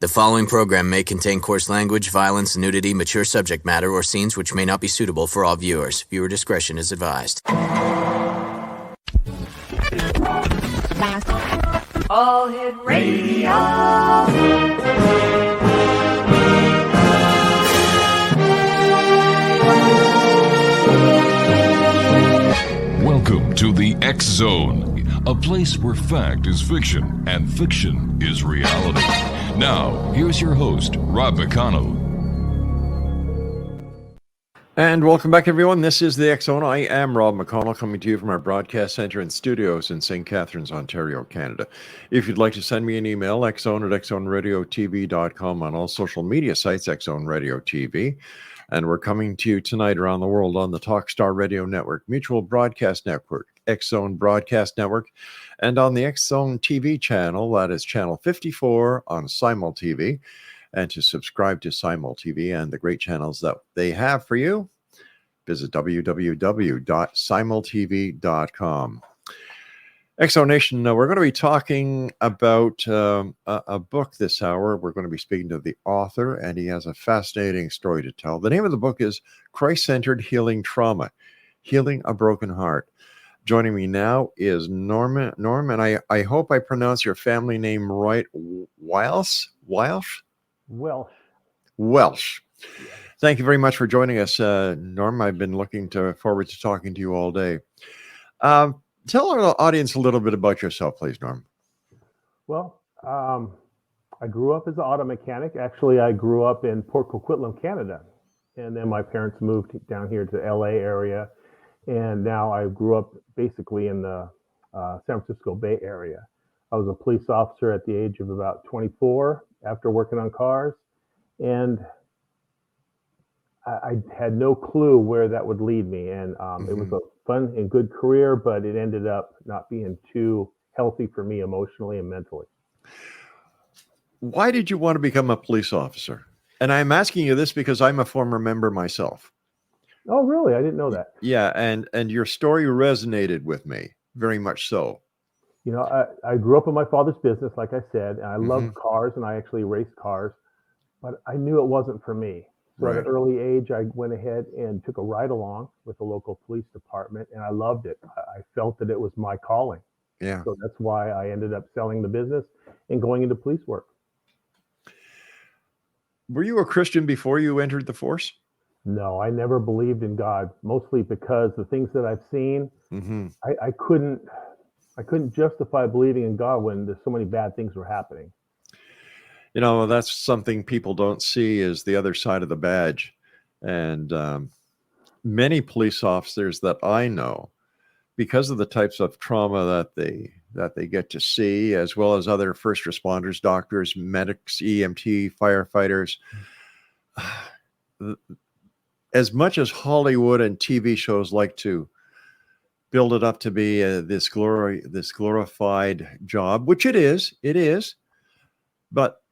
The following program may contain coarse language, violence, nudity, mature subject matter, or scenes which may not be suitable for all viewers. Viewer discretion is advised. All Hit Radio. Welcome to the X Zone, a place where fact is fiction and fiction is reality. Now, here's your host, Rob McConnell. And welcome back, everyone. This is the X Zone. I am Rob McConnell, coming to you from our broadcast center and studios in St. Catharines, Ontario, Canada. If you'd like to send me an email, xzone@xzoneradiotv.com, on all social media sites, Xzone Radio TV. And we're coming to you tonight around the world on the Talkstar Radio Network, Mutual Broadcast Network, X Zone Broadcast Network, and on the X Zone TV channel, that is channel 54 on Simul TV. And to subscribe to Simul TV and the great channels that they have for you, visit www.simultv.com. Exonation, we're going to be talking about a book this hour. We're going to be speaking to the author, and he has a fascinating story to tell. The name of the book is Christ-Centered Healing Trauma, Healing a Broken Heart. Joining me now is Norm, and I hope I pronounce your family name right. WIELSCH? Welsh. Thank you very much for joining us, Norm. I've been looking forward to talking to you all day. Tell our audience a little bit about yourself, please, Norm. Well, I grew up as an auto mechanic. Actually, I grew up in Port Coquitlam, Canada. And then my parents moved down here to the LA area. And now I grew up basically in the San Francisco Bay Area. I was a police officer at the age of about 24 after working on cars. And I had no clue where that would lead me. And it was a fun and good career, but it ended up not being too healthy for me emotionally and mentally. Why did you want to become a police officer? And I'm asking you this because I'm a former member myself. Oh, really? I didn't know that. Yeah, and your story resonated with me, very much so. You know, I grew up in my father's business, like I said, and I loved cars, and I actually raced cars, but I knew it wasn't for me. So at an early age, I went ahead and took a ride along with the local police department, and I loved it. I felt that it was my calling. Yeah. So that's why I ended up selling the business and going into police work. Were you a Christian before you entered the force? No, I never believed in God, mostly because the things that I've seen, I couldn't justify believing in God when there's so many bad things were happening. You know, that's something people don't see is the other side of the badge. And many police officers that I know, because of the types of trauma that they get to see, as well as other first responders, doctors, medics, EMT, firefighters, as much as Hollywood and TV shows like to build it up to be this glorified job, which it is, but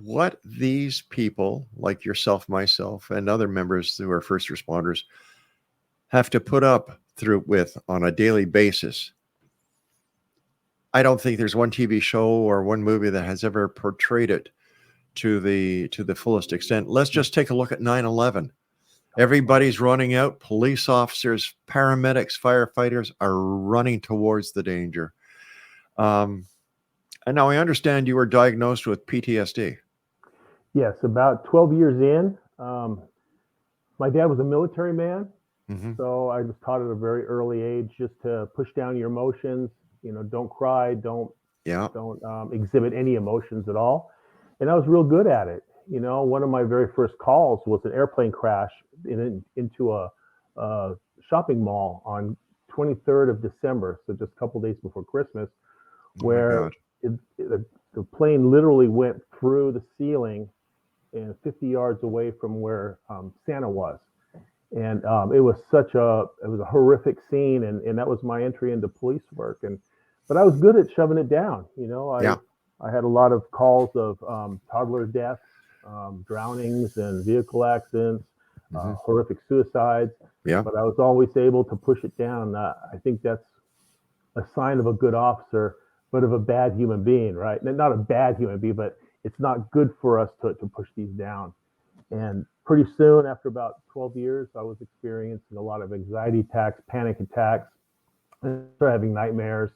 what these people like yourself, myself, and other members who are first responders have to put up with on a daily basis, I don't think there's one TV show or one movie that has ever portrayed it to the fullest extent. Let's just take a look at 9/11. Everybody's running out. Police officers, paramedics, firefighters are running towards the danger. And now I understand you were diagnosed with PTSD. Yes, about 12 years in. My dad was a military man, so I was taught at a very early age just to push down your emotions. You know, don't cry, don't exhibit any emotions at all. And I was real good at it. You know, one of my very first calls was an airplane crash into a shopping mall on 23rd of December, so just a couple days before Christmas, where the plane literally went through the ceiling and 50 yards away from where Santa was. And it was a horrific scene, and that was my entry into police work. But I was good at shoving it down. You know, I had a lot of calls of toddler deaths, drownings and vehicle accidents, horrific suicides. Yeah. But I was always able to push it down. I think that's a sign of a good officer, but of a bad human being, right? Not a bad human being, but it's not good for us to push these down. And pretty soon, after about 12 years, I was experiencing a lot of anxiety attacks, panic attacks, and started having nightmares.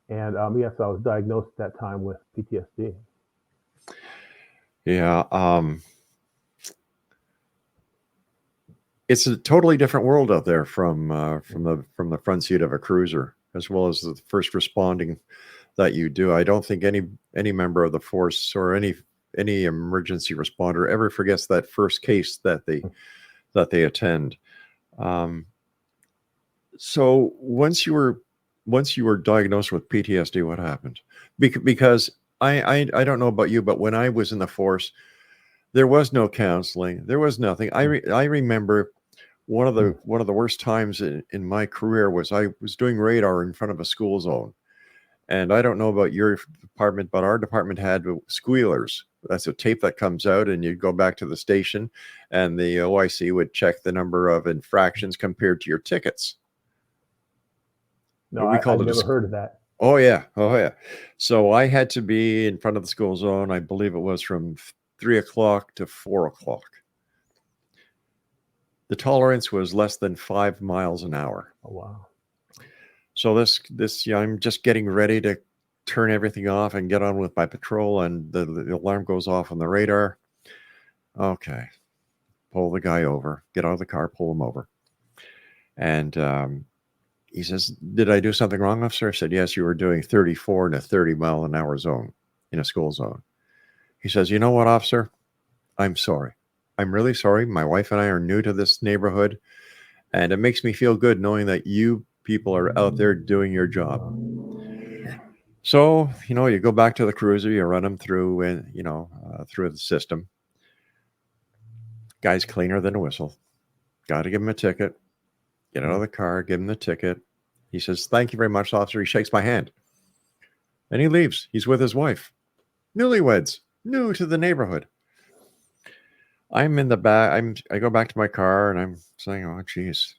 And yes, I was diagnosed at that time with PTSD. Yeah. It's a totally different world out there from the front seat of a cruiser, as well as the first responding that you do. I don't think any member of the force or any emergency responder ever forgets that first case that they attend. So once you were diagnosed with PTSD, what happened? Because I don't know about you, but when I was in the force, there was no counseling. There was nothing. I remember one of the worst times in my career was I was doing radar in front of a school zone. And I don't know about your department, but our department had squealers. That's a tape that comes out, and you go back to the station, and the OIC would check the number of infractions compared to your tickets. No, I've never heard of that. Oh yeah. So I had to be in front of the school zone. I believe it was from 3 o'clock to 4 o'clock. The tolerance was less than 5 miles an hour. Oh wow. So this I'm just getting ready to turn everything off and get on with my patrol, and the alarm goes off on the radar. Okay. Pull the guy over, get out of the car, pull him over. And he says, "Did I do something wrong, officer?" I said, "Yes, you were doing 34 in a 30-mile-an-hour zone in a school zone." He says, "You know what, officer? I'm sorry. I'm really sorry. My wife and I are new to this neighborhood, and it makes me feel good knowing that you people are out there doing your job." So, you go back to the cruiser, you run them through, through the system. Guy's cleaner than a whistle. Got to give him a ticket. Get out of the car, give him the ticket. He says, "Thank you very much, officer." He shakes my hand. And he leaves. He's with his wife. Newlyweds, new to the neighborhood. I'm in the back. I go back to my car and I'm saying, "Oh, geez."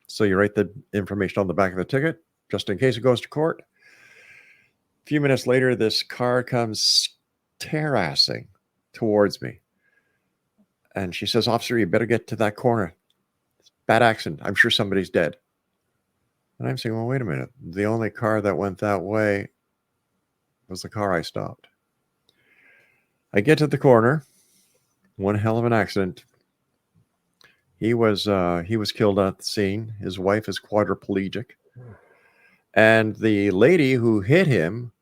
So you write the information on the back of the ticket, just in case it goes to court. A few minutes later, this car comes tear-assing towards me. And she says, "Officer, you better get to that corner. Bad accident. I'm sure somebody's dead." And I'm saying, "Well, wait a minute. The only car that went that way was the car I stopped." I get to the corner. One hell of an accident. He was killed at the scene. His wife is quadriplegic. And the lady who hit him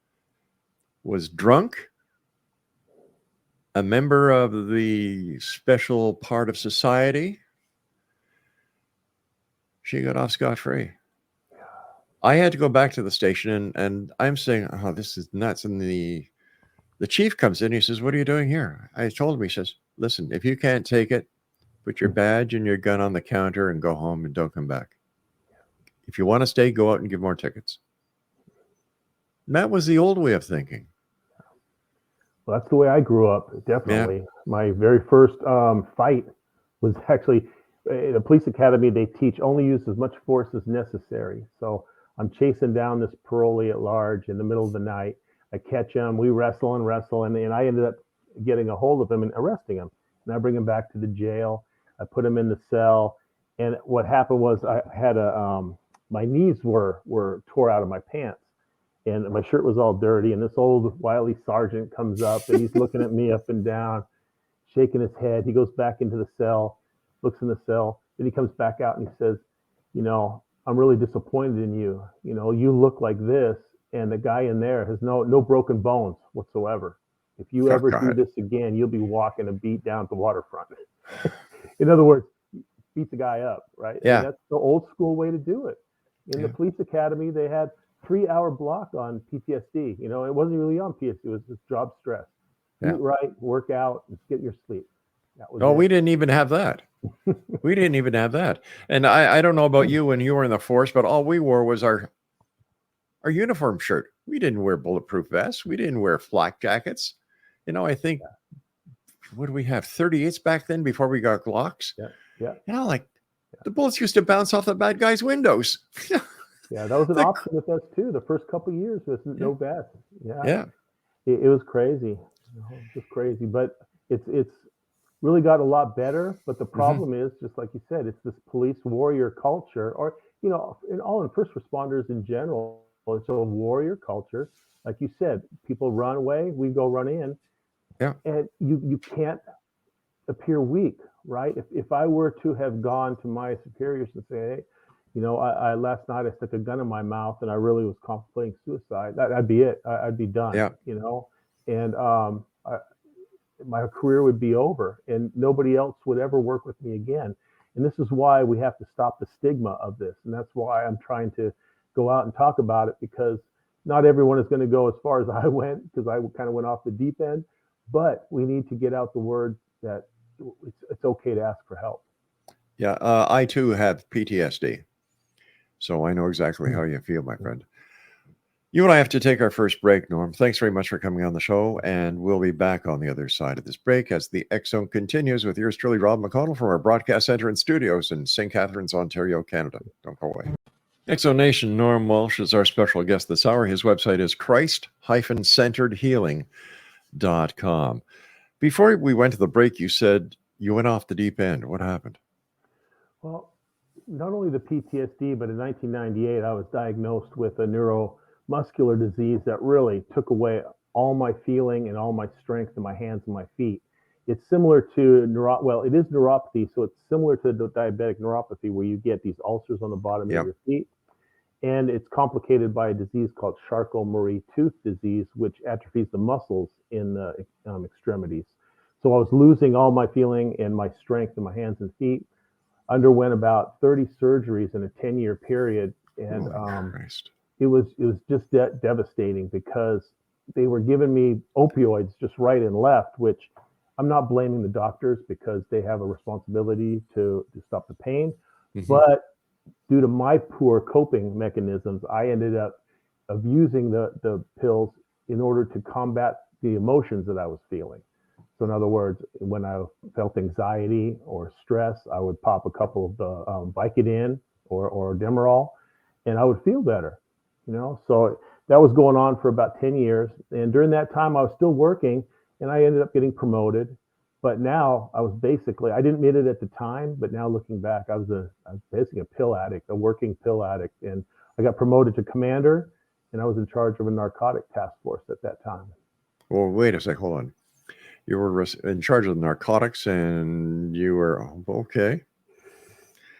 was drunk, a member of the special part of society. She got off scot-free. I had to go back to the station, and I'm saying, "Oh, this is nuts." And the chief comes in. He says, "What are you doing here?" I told him. He says, "Listen, if you can't take it, put your badge and your gun on the counter and go home and don't come back. If you want to stay, go out and give more tickets." And that was the old way of thinking. Well, that's the way I grew up, definitely. Yeah. My very first fight was actually in a police academy. They teach only use as much force as necessary. So I'm chasing down this parolee at large in the middle of the night. I catch him. We wrestle, and I ended up getting a hold of him and arresting him. And I bring him back to the jail. I put him in the cell. And what happened was I had my knees were tore out of my pants. And my shirt was all dirty. And this old wily sergeant comes up, and he's looking at me up and down, shaking his head. He goes back into the cell, looks in the cell. Then he comes back out and he says, "I'm really disappointed in you. You look like this, and the guy in there has no broken bones whatsoever. If you ever do this again, you'll be walking a beat down the waterfront." In other words, beat the guy up, right? Yeah. And that's the old school way to do it. In the police academy, they had 3-hour block on PTSD. It wasn't really on PTSD. It was just job stress. Eat right, work out, and get your sleep. That was we didn't even have that. We didn't even have that. And I don't know about you when you were in the force, but all we wore was our uniform shirt. We didn't wear bulletproof vests. We didn't wear flak jackets. I think, what do we have? 38s back then before we got Glocks. Yeah. The bullets used to bounce off the bad guys' windows. Yeah, that was an option with us too. The first couple of years was no bad. Yeah. it was crazy, just crazy. But it's really got a lot better. But the problem is, just like you said, it's this police warrior culture, or in first responders in general, it's a warrior culture. Like you said, people run away, we go run in, and you can't appear weak, right? If I were to have gone to my superiors and say, hey, I last night I stuck a gun in my mouth and I really was contemplating suicide, that'd be it. I'd be done. And my career would be over, and nobody else would ever work with me again. And this is why we have to stop the stigma of this, and that's why I'm trying to go out and talk about it, because not everyone is going to go as far as I went, because I kind of went off the deep end. But we need to get out the word that it's okay to ask for help. Yeah, I too have PTSD, so I know exactly how you feel, my friend. You and I have to take our first break, Norm. Thanks very much for coming on the show, and we'll be back on the other side of this break as the X Zone continues with yours truly, Rob McConnell, from our broadcast center and studios in St. Catharines, Ontario, Canada. Don't go away. X Zone Nation, Norm Walsh is our special guest this hour. His website is Christ-centeredhealing.com. Before we went to the break, you said you went off the deep end. What happened? Well, not only the PTSD, but in 1998, I was diagnosed with a neuromuscular disease that really took away all my feeling and all my strength in my hands and my feet. It's similar to it is neuropathy, so it's similar to the diabetic neuropathy, where you get these ulcers on the bottom of your feet. And it's complicated by a disease called Charcot-Marie-Tooth disease, which atrophies the muscles in the extremities. So I was losing all my feeling and my strength in my hands and feet. Underwent about 30 surgeries in a 10-year period, and it was just devastating, because they were giving me opioids just right and left, which I'm not blaming the doctors, because they have a responsibility to stop the pain. But due to my poor coping mechanisms, I ended up abusing the pills in order to combat the emotions that I was feeling. So in other words, when I felt anxiety or stress, I would pop a couple of the Vicodin or Demerol, and I would feel better. So that was going on for about 10 years. And during that time, I was still working, and I ended up getting promoted. But now I didn't admit it at the time, but now looking back, I was basically a pill addict, a working pill addict. And I got promoted to commander, and I was in charge of a narcotic task force at that time. Well, wait a sec, hold on. You were in charge of the narcotics, and you were, okay.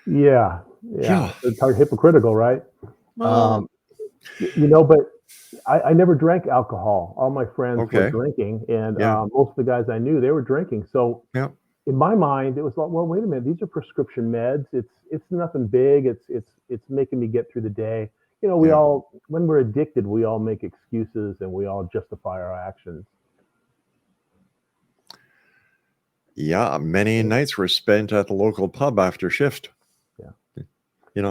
Yeah. It's hypocritical, right? Well, but I never drank alcohol. All my friends were drinking, and most of the guys I knew, they were drinking. So in my mind, it was like, well, wait a minute, these are prescription meds. It's nothing big. It's making me get through the day. We all, when we're addicted, we all make excuses and we all justify our actions. Yeah, many nights were spent at the local pub after shift.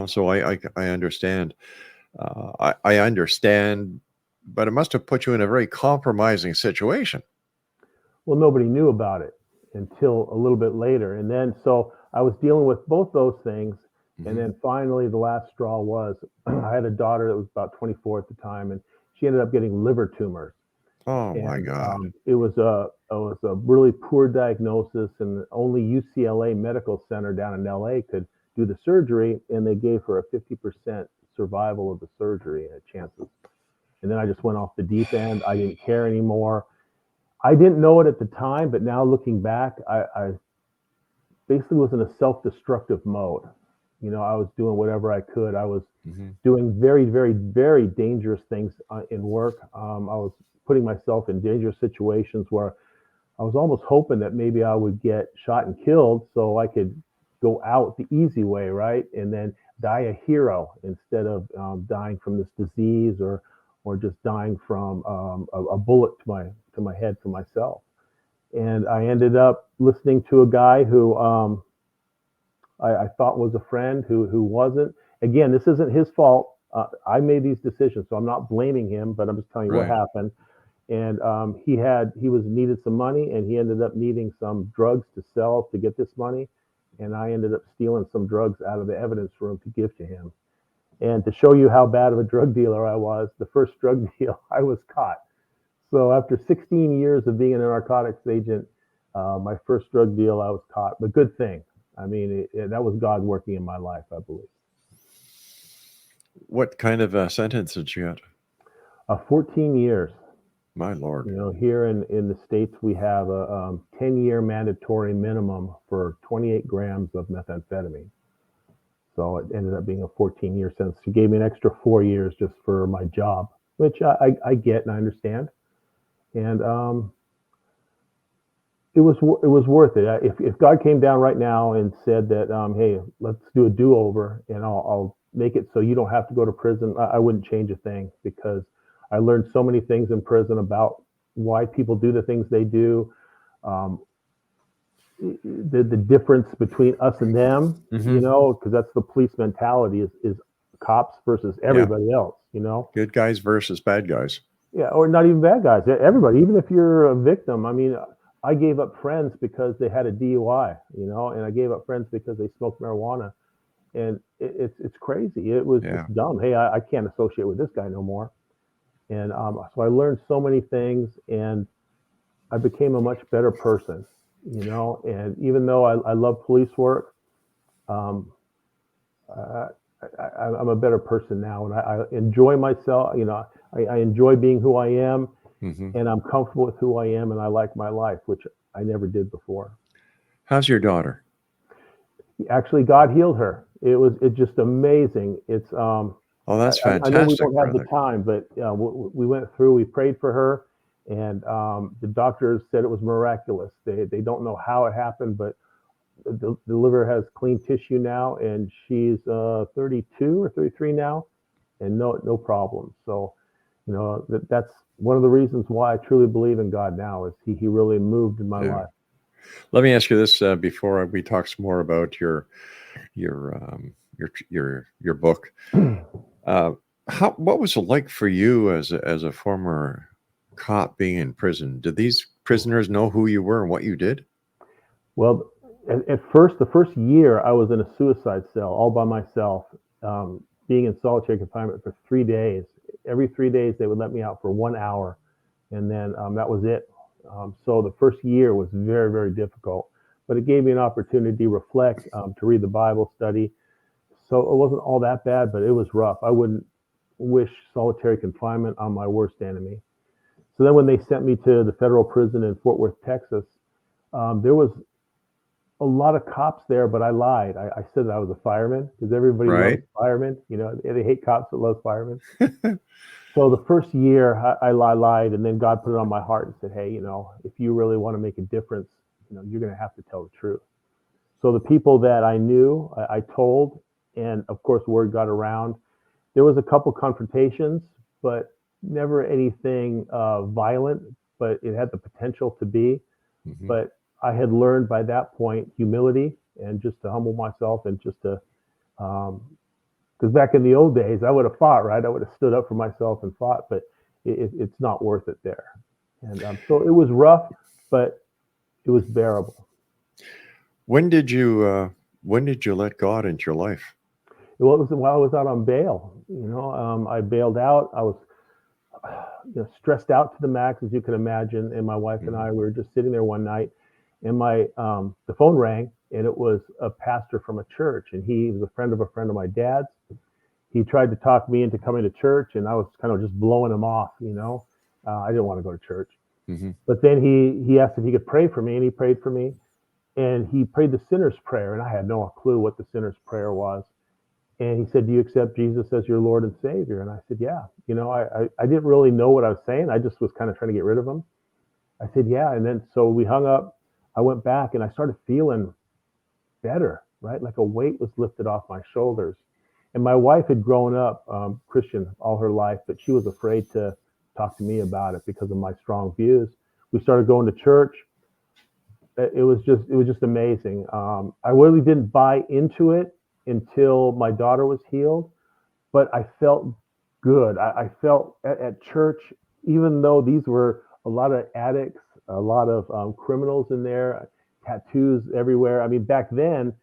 So I understand. I understand, but it must have put you in a very compromising situation. Well, nobody knew about it until a little bit later. And then, so I was dealing with both those things. And then finally, the last straw was I had a daughter that was about 24 at the time, and she ended up getting liver tumors. Oh, my God. It was a really poor diagnosis, and only UCLA Medical Center down in LA could do the surgery, and they gave her a 50% survival of the surgery chances. And then I just went off the deep end. I didn't care anymore. I didn't know it at the time, but now looking back, I basically was in a self-destructive mode. I was doing whatever I could. I was doing very, very, very dangerous things in work. I was putting myself in dangerous situations where I was almost hoping that maybe I would get shot and killed so I could go out the easy way, right? And then die a hero instead of dying from this disease or just dying from a bullet to my head for myself. And I ended up listening to a guy who I thought was a friend who wasn't. Again, this isn't his fault. I made these decisions, so I'm not blaming him, but I'm just telling you what happened. And he needed some money, and he ended up needing some drugs to sell to get this money. And I ended up stealing some drugs out of the evidence room to give to him. And to show you how bad of a drug dealer I was, the first drug deal, I was caught. So after 16 years of being a narcotics agent, my first drug deal, I was caught. But good thing. I mean, that was God working in my life, I believe. What kind of a sentence did you get? 14 years. My Lord. You know, here in the States, we have a 10-year mandatory minimum for 28 grams of methamphetamine. So it ended up being a 14-year sentence. She gave me an extra 4 years just for my job, which I get and I understand. And it was worth it. If God came down right now and said that, hey, let's do a do-over and I'll make it so you don't have to go to prison, I wouldn't change a thing, because I learned so many things in prison about why people do the things they do, the difference between us and them, you know, because that's the police mentality is cops versus everybody else, you know. Good guys versus bad guys. Yeah, or not even bad guys. Everybody, even if you're a victim. I mean, I gave up friends because they had a DUI, you know, and I gave up friends because they smoked marijuana, and it's crazy. It was just dumb. Hey, I can't associate with this guy no more. And so I learned so many things, and I became a much better person, you know. And even though I love police work, I'm a better person now, and I enjoy myself. You know, I enjoy being who I am, and I'm comfortable with who I am, and I like my life, which I never did before. How's your daughter? Actually, God healed her. It's just amazing. It's oh, that's fantastic. I know we don't have the time, but we went through. We prayed for her, and the doctors said it was miraculous. They don't know how it happened, but the liver has clean tissue now, and she's 32 or 33 now, and no problems. So, you know, that's one of the reasons why I truly believe in God now, is He really moved in my life. Let me ask you this before we talk some more about your book. What was it like for you as a former cop being in prison? Did these prisoners know who you were and what you did? Well, at first, the first year, I was in a suicide cell all by myself, being in solitary confinement for 3 days. Every 3 days, they would let me out for 1 hour, and then that was it. So the first year was very, very difficult, but it gave me an opportunity to reflect, to read the Bible, study. So it wasn't all that bad, but it was rough. I wouldn't wish solitary confinement on my worst enemy. So then when they sent me to the federal prison in Fort Worth, Texas, there was a lot of cops there, but I lied. I said that I was a fireman, because everybody loves firemen. You know, they hate cops that love firemen. So the first year I lied, and then God put it on my heart and said, hey, you know, if you really want to make a difference, you know, you're going to have to tell the truth. So the people that I knew, I told, and of course, word got around. There was a couple confrontations, but never anything violent, but it had the potential to be. But I had learned by that point humility, and just to humble myself, and just to, because back in the old days, I would have fought, right? I would have stood up for myself and fought, but it's not worth it there. And so it was rough, but it was bearable. When did you let God into your life? Well, it was while I was out on bail. You know, I bailed out. I was stressed out to the max, as you can imagine. And my wife and I were just sitting there one night, and the phone rang, and it was a pastor from a church, and he was a friend of my dad's. He tried to talk me into coming to church, and I was kind of just blowing him off. You know, I didn't want to go to church. But then he asked if he could pray for me, and he prayed for me, and he prayed the sinner's prayer, and I had no clue what the sinner's prayer was. And he said, do you accept Jesus as your Lord and Savior? And I said, yeah. You know, I didn't really know what I was saying. I just was kind of trying to get rid of him. I said, yeah. And then so we hung up. I went back, and I started feeling better, right? Like a weight was lifted off my shoulders. And my wife had grown up Christian all her life, but she was afraid to talk to me about it because of my strong views. We started going to church. It was just amazing. I really didn't buy into it until my daughter was healed, but I felt good. I felt at church, even though these were a lot of addicts, a lot of criminals in there, tattoos everywhere. I mean, back then,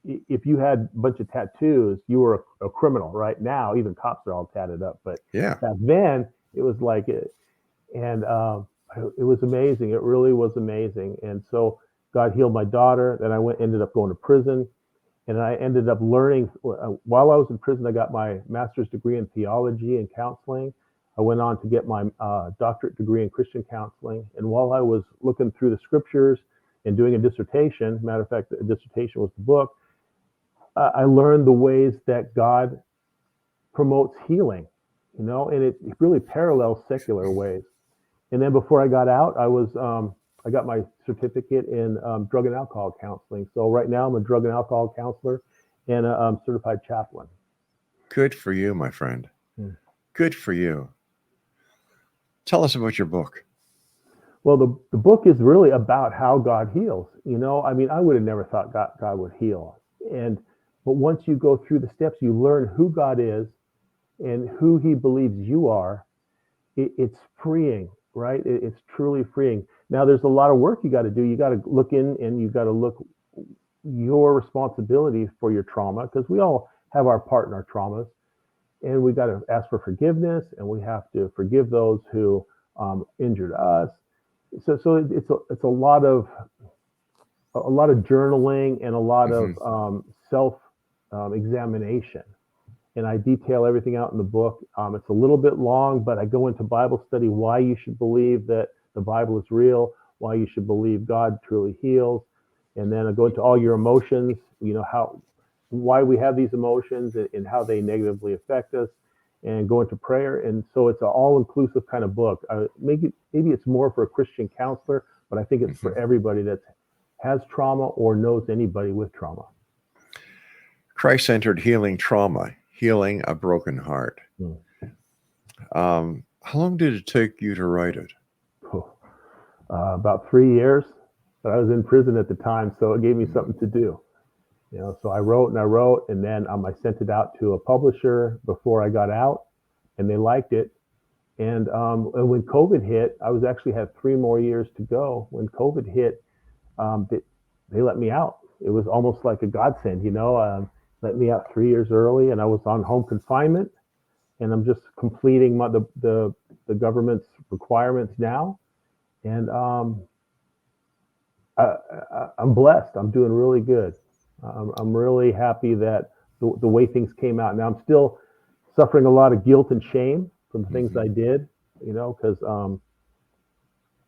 if you had a bunch of tattoos, you were a criminal. Right now, even cops are all tatted up. But back then, it was like And it was amazing. It really was amazing. And so God healed my daughter. Then ended up going to prison. And I ended up learning, while I was in prison, I got my master's degree in theology and counseling. I went on to get my doctorate degree in Christian counseling. And while I was looking through the scriptures and doing a dissertation, matter of fact, the dissertation was the book, I learned the ways that God promotes healing, and it really parallels secular ways. And then before I got out, I got my certificate in drug and alcohol counseling. So right now I'm a drug and alcohol counselor and a certified chaplain. Good for you, my friend. Good for you. Tell us about your book. Well, the book is really about how God heals. I would have never thought God would heal. But once you go through the steps, you learn who God is and who he believes you are. It's freeing, right? It's truly freeing. Now, there's a lot of work you got to do. You got to look in and you got to look your responsibility for your trauma, because we all have our part in our traumas. And we got to ask for forgiveness, and we have to forgive those who injured us. So it's a lot of journaling and a lot of self examination. And I detail everything out in the book. It's a little bit long, but I go into Bible study, why you should believe that the Bible is real, why you should believe God truly heals. And then I go into all your emotions, why we have these emotions and how they negatively affect us, and go into prayer. And so it's an all-inclusive kind of book. Maybe it's more for a Christian counselor, but I think it's for everybody that has trauma or knows anybody with trauma. Christ-centered healing trauma, healing a broken heart. How long did it take you to write it? About 3 years, but I was in prison at the time, so it gave me something to do. So I wrote, and then I sent it out to a publisher before I got out, and they liked it. And when COVID hit, I actually had 3 more years to go. When COVID hit, they let me out. It was almost like a godsend, let me out 3 years early, and I was on home confinement, and I'm just completing the government's requirements now. And I'm blessed. I'm doing really good. I'm really happy that the way things came out. Now I'm still suffering a lot of guilt and shame from the things I did, because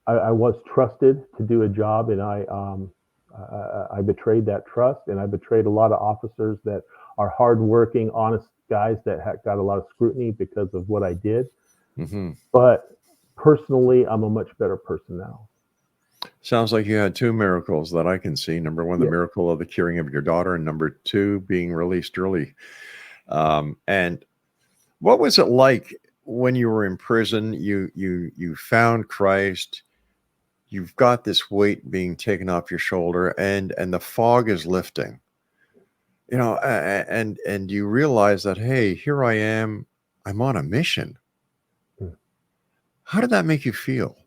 I was trusted to do a job, and I betrayed that trust, and I betrayed a lot of officers that are hardworking, honest guys that got a lot of scrutiny because of what I did. But personally, I'm a much better person now. Sounds like you had 2 miracles that I can see. Number 1, the miracle of the curing of your daughter, and number 2, being released early. And what was it like when you were in prison? You found Christ. You've got this weight being taken off your shoulder, and the fog is lifting. And you realize that, hey, here I am. I'm on a mission. How did that make you feel?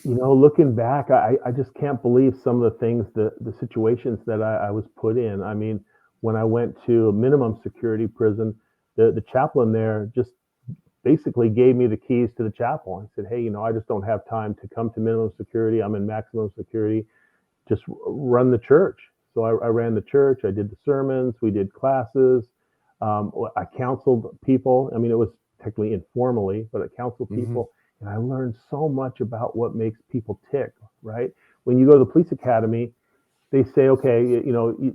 Looking back, I just can't believe some of the things, the situations that I was put in. I mean, when I went to a minimum security prison, the chaplain there just basically gave me the keys to the chapel and said, hey, I just don't have time to come to minimum security. I'm in maximum security. Just run the church. So I ran the church. I did the sermons. We did classes. I counseled people. I mean, it was technically informally, but I counseled people. And I learned so much about what makes people tick, right? When you go to the police academy, they say, okay,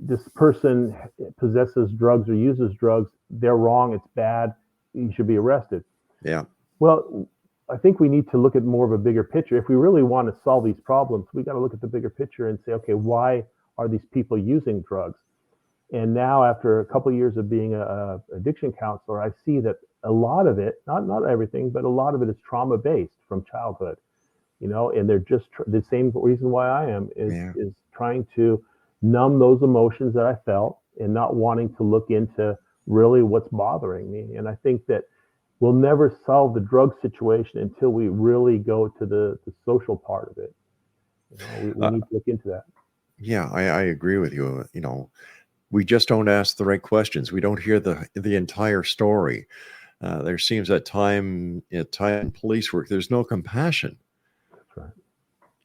this person possesses drugs or uses drugs. They're wrong. It's bad. You should be arrested. Yeah. Well, I think we need to look at more of a bigger picture. If we really want to solve these problems, we got to look at the bigger picture and say, okay, why are these people using drugs? And now, after a couple of years of being a addiction counselor, I see that a lot of it, not everything, but a lot of it is trauma-based from childhood, and they're just the same reason why I am is trying to numb those emotions that I felt and not wanting to look into really what's bothering me. And I think that we'll never solve the drug situation until we really go to the social part of it. We need to look into that. Yeah, I agree with you. We just don't ask the right questions. We don't hear the entire story. There seems at time in police work, there's no compassion. That's right.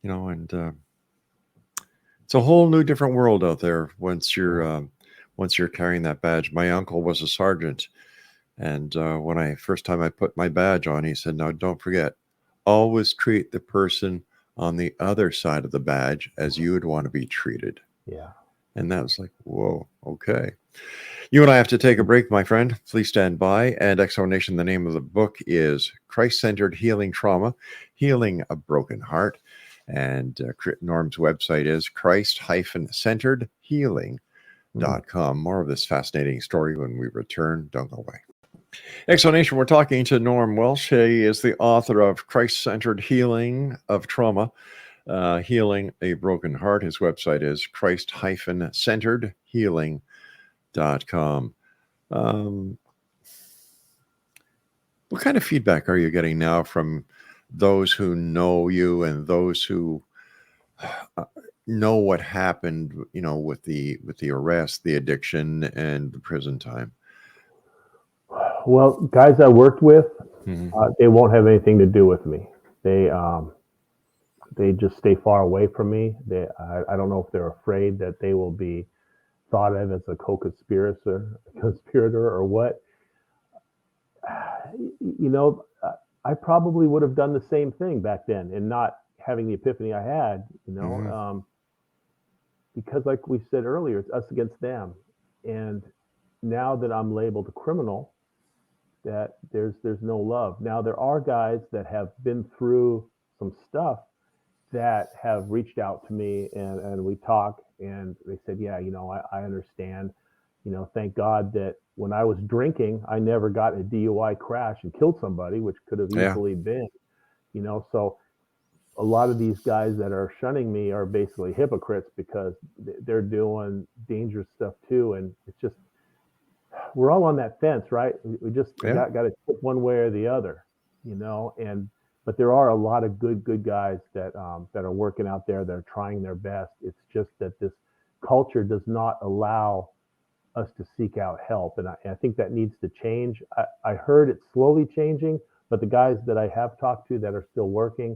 And it's a whole new different world out there once you're carrying that badge. My uncle was a sergeant, and when first time I put my badge on, he said, "No, don't forget, always treat the person on the other side of the badge as you would want to be treated." Yeah. And that was like, whoa, okay. You and I have to take a break, my friend. Please stand by. And Exo Nation, the name of the book is Christ-Centered Healing Trauma, Healing a Broken Heart. And Norm's website is Christ-Centeredhealing.com. More of this fascinating story when we return. Don't go away. Exo Nation, we're talking to Norm Welsh. He is the author of Christ-Centered Healing of Trauma, Healing a Broken Heart. His website is Christ-Centeredhealing.com. What kind of feedback are you getting now from those who know you and those who know what happened, with the arrest, the addiction, and the prison time? Well, guys I worked with, they won't have anything to do with me. They just stay far away from me. I don't know if they're afraid that they will be thought of as a co-conspirator or what. I probably would have done the same thing back then and not having the epiphany I had, because like we said earlier, it's us against them. And now that I'm labeled a criminal, that there's no love. Now there are guys that have been through some stuff that have reached out to me and we talk and they said, yeah, I understand, thank God that when I was drinking, I never got a DUI crash and killed somebody, which could have easily been, so a lot of these guys that are shunning me are basically hypocrites because they're doing dangerous stuff too. And it's just, we're all on that fence, right? We just got to tip one way or the other, but there are a lot of good guys that are working out there. They're trying their best. It's just that this culture does not allow us to seek out help. And I think that needs to change. I heard it's slowly changing, but the guys that I have talked to that are still working,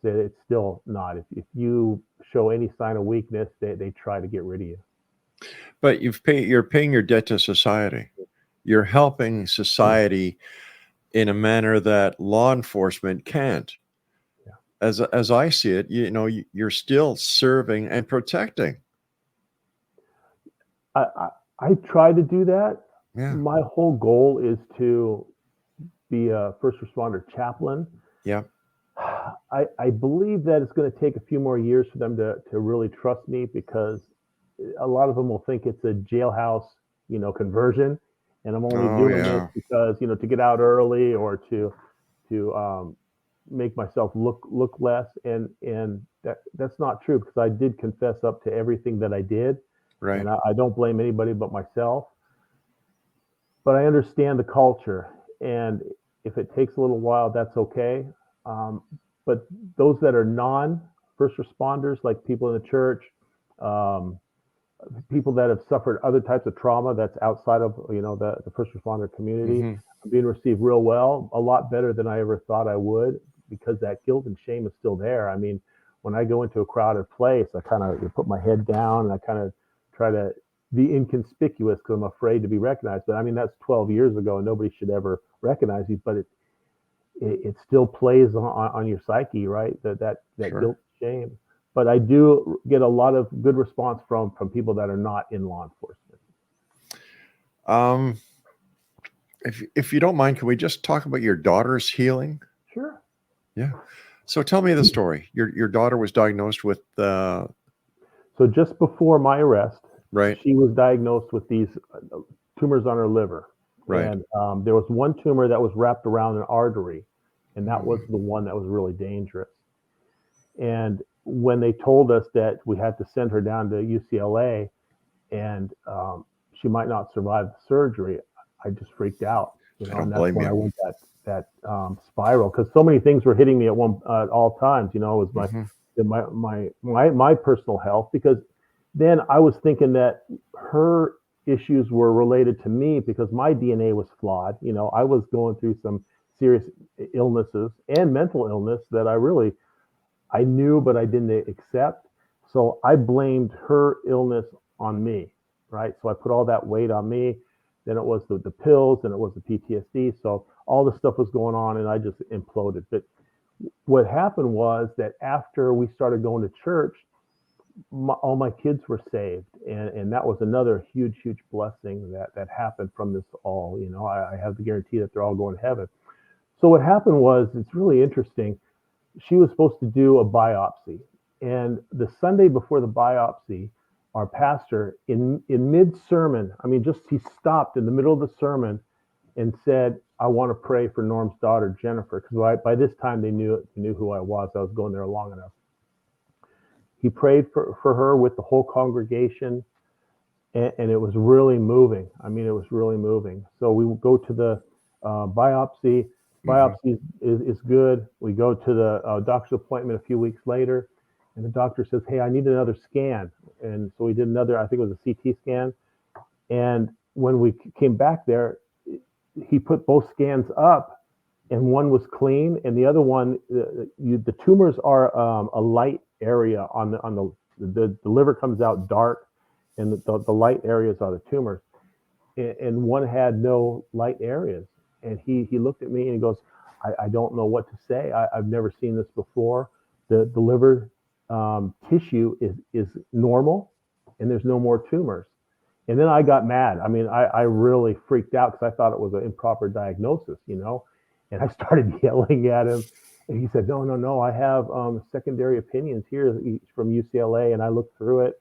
said it's still not. If you show any sign of weakness, they try to get rid of you. But you're paying your debt to society. You're helping society in a manner that law enforcement can't. Yeah. As I see it, you're still serving and protecting. I try to do that. Yeah. My whole goal is to be a first responder chaplain. Yeah. I believe that it's going to take a few more years for them to really trust me, because a lot of them will think it's a jailhouse, conversion, and I'm only doing this because, to get out early or to make myself look less. And that's not true, because I did confess up to everything that I did. Right. And I don't blame anybody but myself. But I understand the culture, and if it takes a little while, that's okay. But those that are non-first responders, like people in the church, people that have suffered other types of trauma that's outside of the first responder community, are being received real well, a lot better than I ever thought I would, because that guilt and shame is still there. I mean, when I go into a crowded place, I kind of put my head down and I kind of try to be inconspicuous because I'm afraid to be recognized. But I mean, that's 12 years ago and nobody should ever recognize you, but it still plays on your psyche, right? That Sure. guilt, shame. But I do get a lot of good response from people that are not in law enforcement. If you don't mind, can we just talk about your daughter's healing? Sure. Yeah. So tell me the story. Your daughter was diagnosed with So just before my arrest, right. she was diagnosed with these tumors on her liver. Right. And there was one tumor that was wrapped around an artery, and that was the one that was really dangerous. And when they told us that we had to send her down to UCLA and she might not survive the surgery, I just freaked out. And that's when I went that spiral, because so many things were hitting me at all times. It was my personal health, because then I was thinking that her issues were related to me because my DNA was flawed. You know, I was going through some serious illnesses and mental illness that I knew, but I didn't accept. So I blamed her illness on me, right? So I put all that weight on me. Then it was the pills, and it was the PTSD. So all this stuff was going on, and I just imploded. But what happened was that after we started going to church, all my kids were saved, and that was another huge blessing that happened from this all. You know, I have the guarantee that they're all going to heaven. So what happened was, it's really interesting. She was supposed to do a biopsy, and the Sunday before the biopsy, our pastor in mid sermon, I mean, just he stopped in the middle of the sermon and said, "I want to pray for Norm's daughter Jennifer," because by this time they knew who I was. I was going there long enough. He prayed for her with the whole congregation, and it was really moving. I mean, it was really moving. So we go to the biopsy. Biopsy is good. We go to the doctor's appointment a few weeks later, and the doctor says, "Hey, I need another scan." And so we did another, I think it was a CT scan. And when we came back there, he put both scans up, and one was clean, and the other one, the tumors are a light area on the liver comes out dark, and the light areas are the tumors, and one had no light areas. And he looked at me and he goes, I don't know what to say. I've never seen this before. The liver tissue is normal, and there's no more tumors. And then I got mad. I mean, I really freaked out because I thought it was an improper diagnosis, you know. And I started yelling at him. And he said, no, I have secondary opinions here from UCLA. And I looked through it.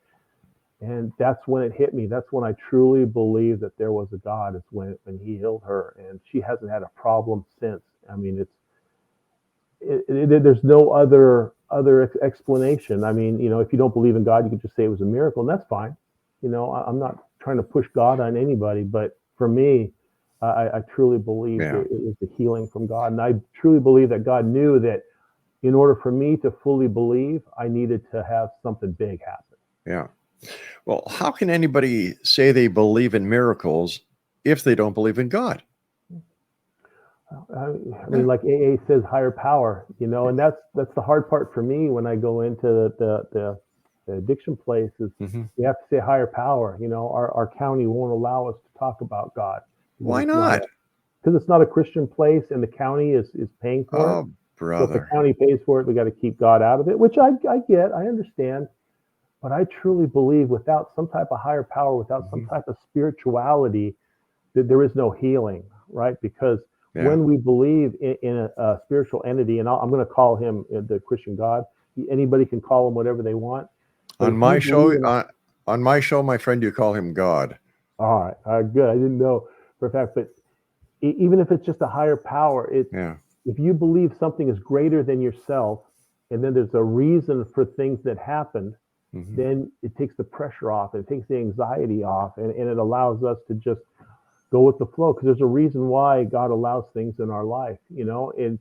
And that's when it hit me. That's when I truly believed that there was a God. It's when he healed her. And she hasn't had a problem since. I mean, there's no other explanation. I mean, you know, if you don't believe in God, you can just say it was a miracle, and that's fine. You know, I'm not trying to push God on anybody, but for me, I truly believe it was the healing from God. And I truly believe that God knew that in order for me to fully believe, I needed to have something big happen. Yeah. Well, how can anybody say they believe in miracles if they don't believe in God? I mean, like AA says, higher power, you know, and that's the hard part for me when I go into the addiction place is we have to say higher power. You know, our county won't allow us to talk about God. Why not? Because it's not a Christian place, and the county is paying for it. Oh, brother. So if the county pays for it, we got to keep God out of it, which I get, I understand. But I truly believe without some type of higher power, without some type of spirituality, that there is no healing, right? Because when we believe in a spiritual entity, and I'm going to call him the Christian God. Anybody can call him whatever they want. On my show, my friend, you call him God. All right, good. I didn't know for a fact, but even if it's just a higher power, if you believe something is greater than yourself, and then there's a reason for things that happened, then it takes the pressure off, and it takes the anxiety off, and it allows us to just go with the flow, because there's a reason why God allows things in our life, you know, and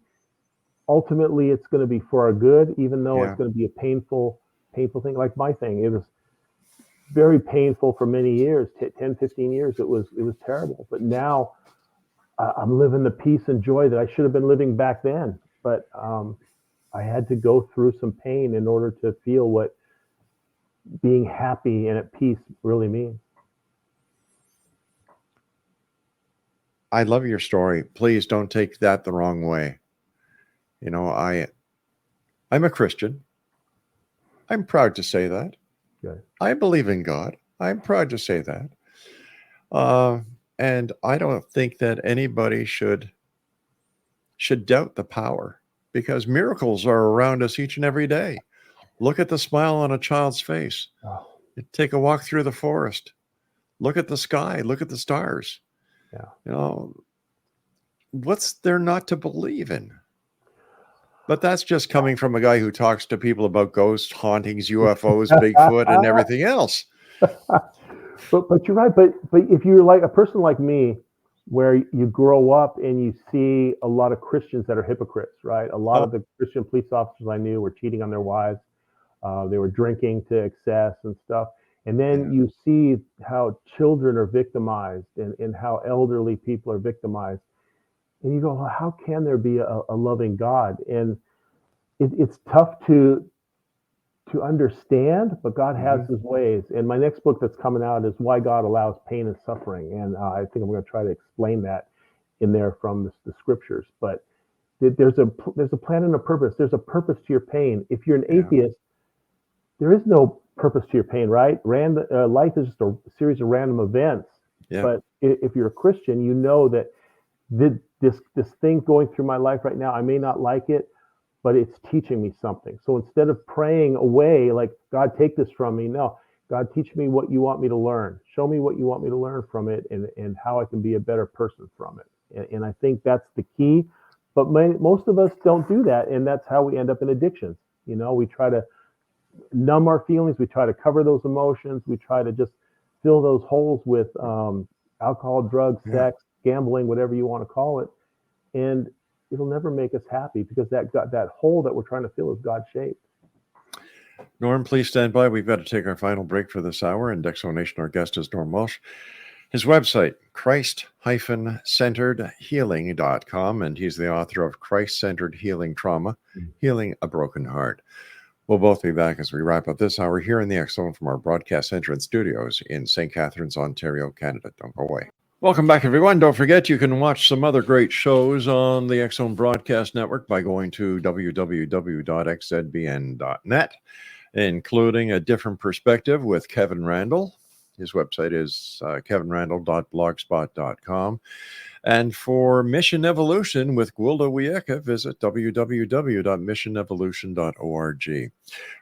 ultimately it's going to be for our good, even though it's going to be a painful thing. Like my thing, it was very painful for many years, 10, 15 years. It was terrible. But now I'm living the peace and joy that I should have been living back then. But I had to go through some pain in order to feel what being happy and at peace really means. I love your story. Please don't take that the wrong way. You know, I'm a Christian. I'm proud to say that. Good. I believe in God. I'm proud to say that. And I don't think that anybody should doubt the power, because miracles are around us each and every day. Look at the smile on a child's face. Take a walk through the forest. Look at the sky. Look at the stars. Yeah. You know, what's there not to believe in? But that's just coming from a guy who talks to people about ghosts, hauntings, UFOs, Bigfoot, and everything else. But you're right. But if you're like a person like me, where you grow up and you see a lot of Christians that are hypocrites, right? A lot of the Christian police officers I knew were cheating on their wives. They were drinking to excess and stuff. And then you see how children are victimized and how elderly people are victimized. And you go, well, how can there be a loving God? And it's tough to understand, but God has his ways. And my next book that's coming out is Why God Allows Pain and Suffering. And I think I'm going to try to explain that in there from the scriptures. But there's a plan and a purpose. There's a purpose to your pain. If you're an atheist, there is no purpose to your pain, right? Life is just a series of random events. Yeah. But if you're a Christian, you know that this thing going through my life right now, I may not like it, but it's teaching me something. So instead of praying away, like, God, take this from me, no, God, teach me what you want me to learn. Show me what you want me to learn from it, and how I can be a better person from it. And I think that's the key. But most of us don't do that, and that's how we end up in addictions. We try to numb our feelings. We try to cover those emotions. We try to just fill those holes with alcohol, drugs, sex, gambling, whatever you want to call it. And it'll never make us happy, because that hole that we're trying to fill is God-shaped. Norm, please stand by. We've got to take our final break for this hour. And Exo Nation, our guest is Norm Welsh. His website, Christ-centeredhealing.com, and he's the author of Christ-Centered Healing Trauma, Healing a Broken Heart. We'll both be back as we wrap up this hour here in the X Zone from our broadcast center and studios in St. Catharines, Ontario, Canada. Don't go away. Welcome back, everyone. Don't forget, you can watch some other great shows on the X Zone Broadcast Network by going to www.xzbn.net, including A Different Perspective with Kevin Randall. His website is kevinrandall.blogspot.com. And for Mission Evolution with Gwilda Wiyaka, visit www.missionevolution.org.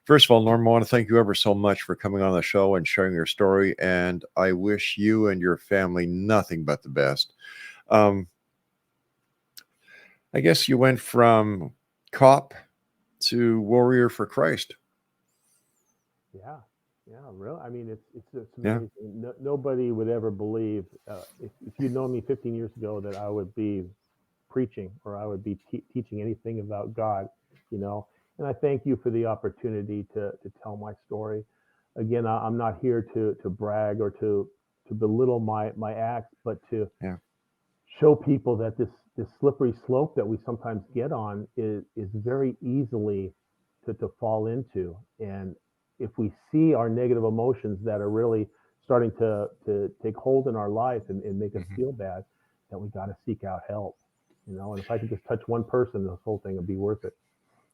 First of all, Norm, I want to thank you ever so much for coming on the show and sharing your story. And I wish you and your family nothing but the best. I guess you went from cop to warrior for Christ. Yeah. Yeah, really. I mean, it's amazing. Yeah. Nobody would ever believe, if you'd known me 15 years ago, that I would be preaching or I would be teaching anything about God, And I thank you for the opportunity to tell my story. Again, I'm not here to brag or to belittle my acts, but to show people that this slippery slope that we sometimes get on is very easily to fall into. And if we see our negative emotions that are really starting to take hold in our life and make us feel bad, that we got to seek out help, and if I could just touch one person, this whole thing would be worth it.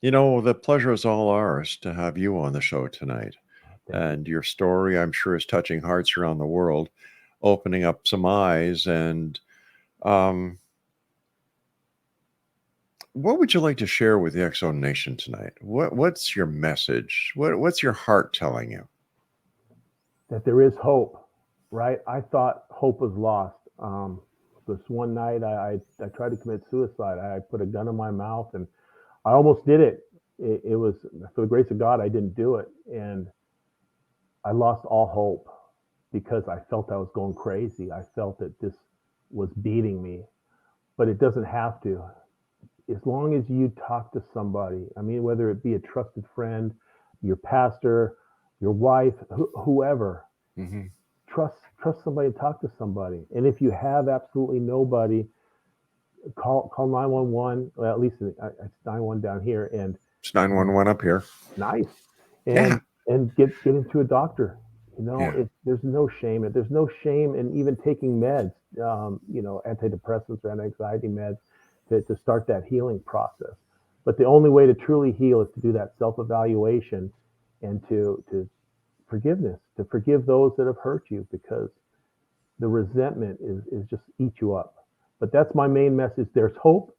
The pleasure is all ours to have you on the show tonight. And your story, I'm sure, is touching hearts around the world, opening up some eyes. And what would you like to share with the X Zone Nation tonight? What's your message? What's your heart telling you? That there is hope, right? I thought hope was lost. This one night, I tried to commit suicide. I put a gun in my mouth, and I almost did it. It was, for the grace of God, I didn't do it. And I lost all hope because I felt I was going crazy. I felt that this was beating me, but it doesn't have to. As long as you talk to somebody, I mean, whether it be a trusted friend, your pastor, your wife, whoever, trust somebody and talk to somebody. And if you have absolutely nobody, call 911. Well, at least it's 911 down here, and it's 911 up here. Nice. And get into a doctor. There's no shame. There's no shame in even taking meds, antidepressants or anti-anxiety meds, to start that healing process. But the only way to truly heal is to do that self-evaluation and to forgiveness, to forgive those that have hurt you, because the resentment is just eat you up. But that's my main message. There's hope.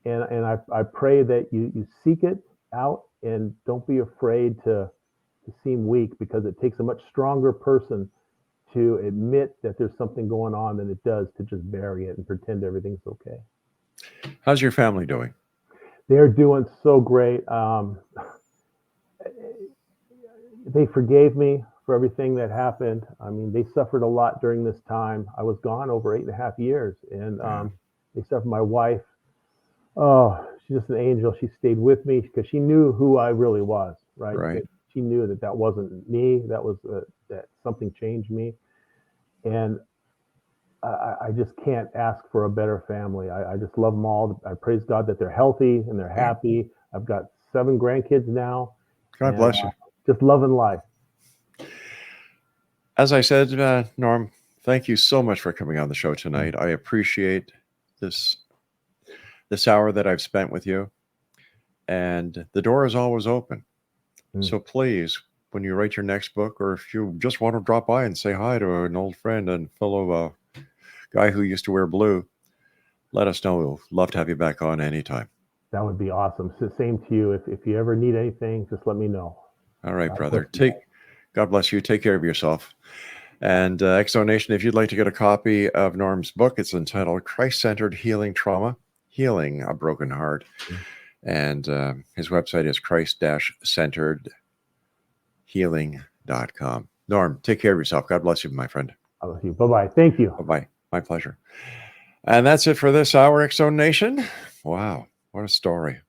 And I pray that you seek it out and don't be afraid to seem weak, because it takes a much stronger person to admit that there's something going on than it does to just bury it and pretend everything's okay. How's your family doing? They're doing so great. They forgave me for everything that happened. I mean, they suffered a lot during this time. I was gone over 8.5 years, and they suffered. My wife, she's just an angel. She stayed with me because she knew who I really was, right? Right. she knew that wasn't me. That was that something changed me, and I just can't ask for a better family. I just love them all. I praise God that they're healthy and they're happy. I've got 7 grandkids now. God bless you. Just loving life. As I said, Norm, thank you so much for coming on the show tonight. I appreciate this hour that I've spent with you. And the door is always open. So please, when you write your next book, or if you just want to drop by and say hi to an old friend and fellow guy who used to wear blue, let us know. We'll love to have you back on anytime. That would be awesome. So same to you. If you ever need anything, just let me know. All right, brother. God bless you. Take care of yourself. And X-Zone Nation, if you'd like to get a copy of Norm's book, it's entitled Christ-Centered Healing Trauma, Healing a Broken Heart. And his website is christ-centeredhealing.com. Norm, take care of yourself. God bless you, my friend. I love you. Bye-bye. Thank you. Bye-bye. My pleasure. And that's it for this hour, X-Zone Nation. Wow, what a story.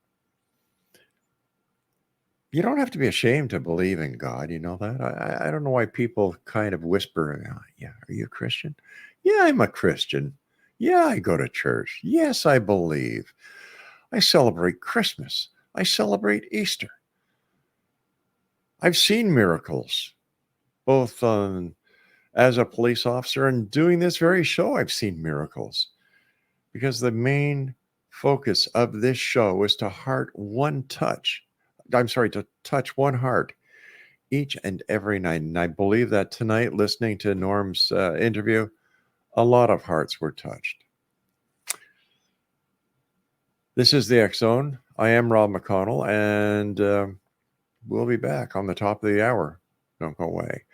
You don't have to be ashamed to believe in God. You know that? I don't know why people kind of whisper, yeah, are you a Christian? Yeah, I'm a Christian. Yeah, I go to church. Yes, I believe. I celebrate Christmas. I celebrate Easter. I've seen miracles, both as a police officer and doing this very show. I've seen miracles because the main focus of this show is to touch one heart each and every night. And I believe that tonight, listening to Norm's interview, a lot of hearts were touched. This is the X-Zone. I am Rob McConnell, and we'll be back on the top of the hour. Don't go away.